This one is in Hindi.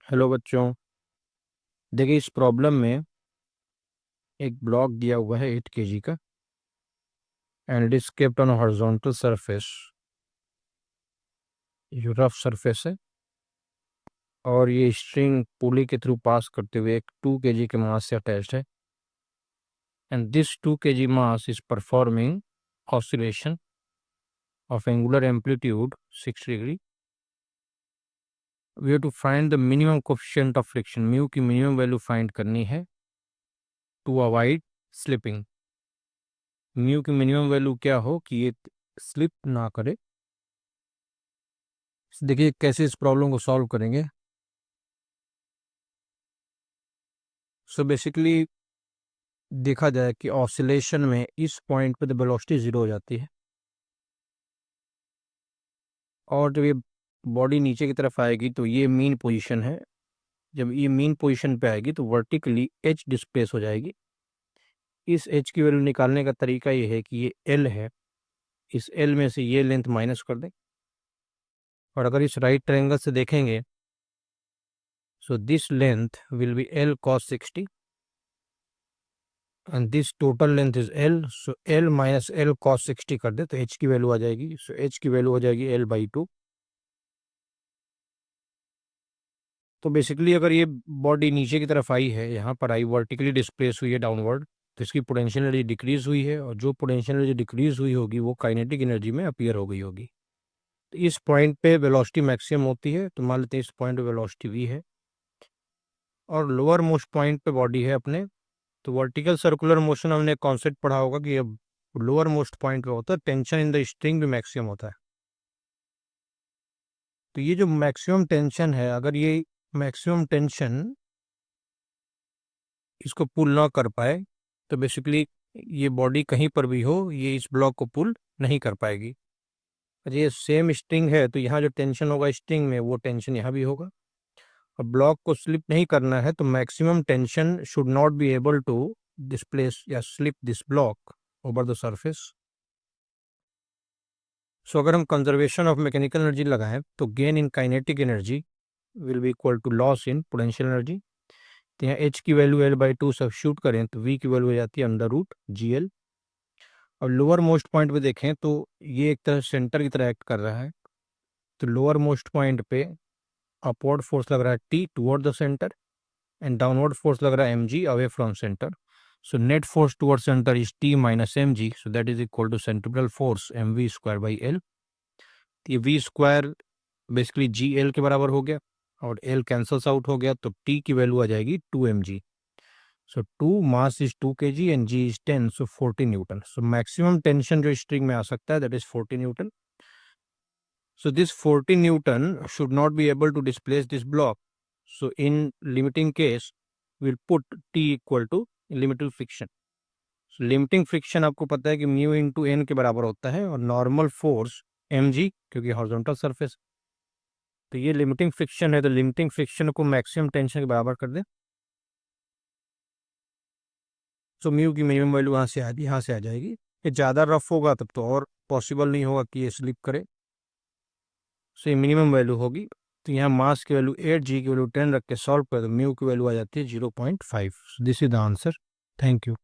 हेलो बच्चों। देखिए, इस प्रॉब्लम में एक ब्लॉक दिया हुआ है 8 kg का and it is kept on horizontal surface. ये रफ सरफेस है और ये स्ट्रिंग पुली के थ्रू पास करते हुए एक 2 kg के मास से अटैच्ड है and this 2 kg mass is performing oscillation of angular amplitude 60 degree. We have to find the minimum coefficient of friction. Mu की मिनिमम वैल्यू फाइंड करनी है टू अवॉइड स्लिपिंग। म्यू की मिनिमम वैल्यू क्या हो कि ये स्लिप ना करे। देखिए कैसे इस प्रॉब्लम को सॉल्व करेंगे। सो बेसिकली देखा जाए कि ऑसिलेशन में इस पॉइंट पे तो वेलोसिटी जीरो हो जाती है और जब ये बॉडी नीचे की तरफ आएगी तो ये मीन पोजीशन है। जब ये मीन पोजीशन पे आएगी तो वर्टिकली एच डिस्प्लेस हो जाएगी। इस एच की वैल्यू निकालने का तरीका ये है कि ये एल है, इस एल में से ये लेंथ माइनस कर दें और अगर इस राइट ट्रायंगल से देखेंगे so this length will be L cos 60 and this total length is L. So L minus L cos 60 कर दे तो एच की वैल्यू आ जाएगी। सो एच की वैल्यू हो जाएगी L/2। तो बेसिकली अगर ये बॉडी नीचे की तरफ आई है, यहाँ पर आई, वर्टिकली डिस्प्लेस हुई है डाउनवर्ड, तो इसकी पोटेंशियल एनर्जी डिक्रीज हुई है और जो पोटेंशियल एनर्जी डिक्रीज हुई होगी वो काइनेटिक एनर्जी में अपीयर हो गई होगी। तो इस पॉइंट पे वेलोसिटी मैक्सिमम होती है, तो मान लेते हैं इस पॉइंट पे वेलोसिटी v है और लोअर मोस्ट पॉइंट पे बॉडी है अपने। तो वर्टिकल सर्कुलर मोशन हमने कॉन्सेप्ट पढ़ा होगा कि अब लोअर मोस्ट पॉइंट पे होता है, टेंशन इन द स्ट्रिंग भी मैक्सिमम होता है। तो ये जो मैक्सिमम टेंशन है, अगर ये मैक्सिमम टेंशन इसको पुल ना कर पाए तो बेसिकली ये बॉडी कहीं पर भी हो ये इस ब्लॉक को पुल नहीं कर पाएगी। ये सेम स्ट्रिंग है तो यहाँ जो टेंशन होगा स्ट्रिंग में वो टेंशन यहाँ भी होगा और ब्लॉक को स्लिप नहीं करना है तो maximum tension should not be able to displace या slip this block over the surface. So अगर हम कंजर्वेशन ऑफ मैकेनिकल एनर्जी लगाएं तो gain in kinetic energy will be equal to loss in potential energy. तो यहाँ एच की वैल्यू L/2 सब्स्टिट्यूट करें तो वी की वैल्यू हो जाती है √GL। और लोअर मोस्ट पॉइंट पे देखें तो ये एक तरह सेंटर की तरह एक्ट कर रहा है। तो लोअर मोस्ट पॉइंट पे अपवर्ड फोर्स लग रहा है T toward the centre and downward force लग रहा है mg away from centre. So net force toward centre is T minus mg, so that is equal to centripetal force mv²/L। ये v स्क्वायर बेसिकली GL के बराबर हो गया और L कैंसल्स आउट हो गया तो T की वैल्यू आ जाएगी 2mg। So 2 mass is 2 kg and G is 10, so 40 Newton. So maximum tension जो string में आ सकता है that is 40 Newton. So this 40 Newton should not be able to displace this block. So in limiting case, we'll put T equal to limiting friction. So limiting friction आपको पता है कि mu into n के बराबर होता है और normal force mg क्योंकि horizontal surface। तो ये लिमिटिंग फ्रिक्शन है तो लिमिटिंग फ्रिक्शन को मैक्सिमम टेंशन के बराबर कर दें। सो म्यू की मिनिमम वैल्यू यहाँ से आ जाएगी। ये ज़्यादा रफ होगा तब तो और पॉसिबल नहीं होगा कि ये स्लिप करे। सो ये मिनिमम वैल्यू होगी। तो यहाँ मास की वैल्यू 8, G की वैल्यू 10 रख के सॉल्व कर तो म्यू की वैल्यू आ जाती है 0.5। This is the answer. Thank you.